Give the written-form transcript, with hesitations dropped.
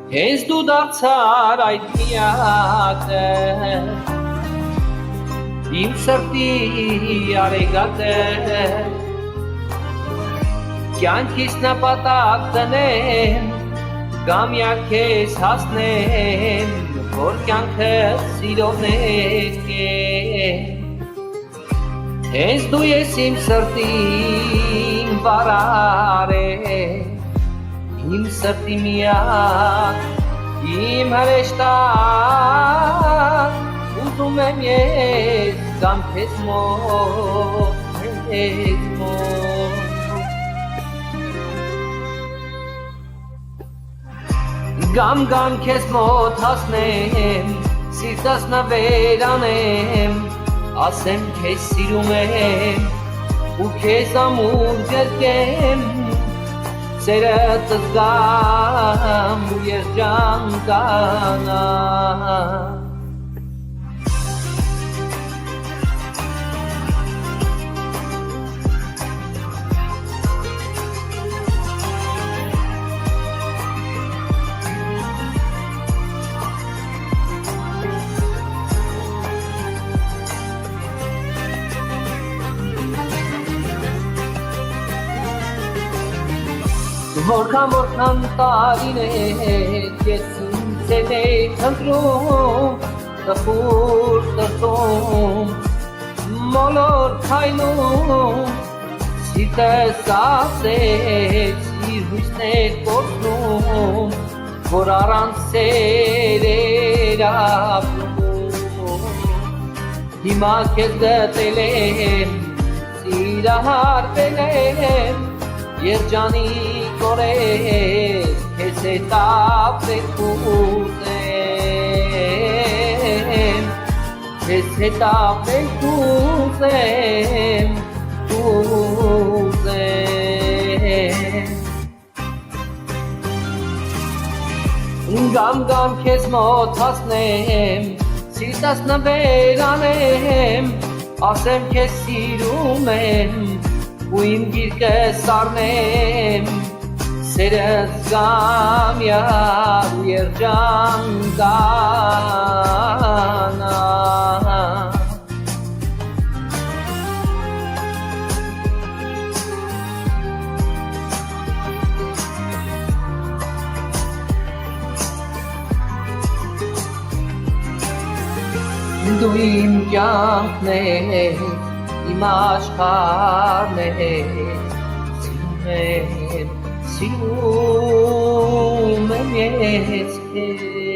Հենց դու դարձար այդ միակը իմ սրտի արեգակը կյանքիս նպատակ դնեմ գամյա քեզ հասնեմ որ կյանքը սիրով ներկեմ հենց դու ես իմ սրտին վարարեմ իմ սրտի միակ իմ հրեշտակ ուզում եմ ես գամ քեզ մոտ Gam քեզ մոտ հասնեմ սիրտս նվեր անեմ ասեմ քեզ սիրում եմ ու քեզ ամուր գրկեմ սերտս գամ ու երջանկանամ Որքան տարիներ ես ինձ էի խնդրում տխուր տրտում մոլոր քայլում սիրտս ասեց իր հույսներ կորցնում որ առանց սերեր ապրում հիմա քեզ գտել եմ սիրահարվել եմ երջանիկ կորես քեզ հետ ապրել կուզեմ քեզ հետ ապրել կուզեմ Գամ քեզ մոտ հասնեմ սիրտս նվեր անեմ ասեմ քեզ սիրում եմ ու իմ գիրկը սառնեմ սերս գամյա ու երջանկանամ Դու իմ կյանքն ես իմ աշխարհն ես սիրում եմ ես քեզ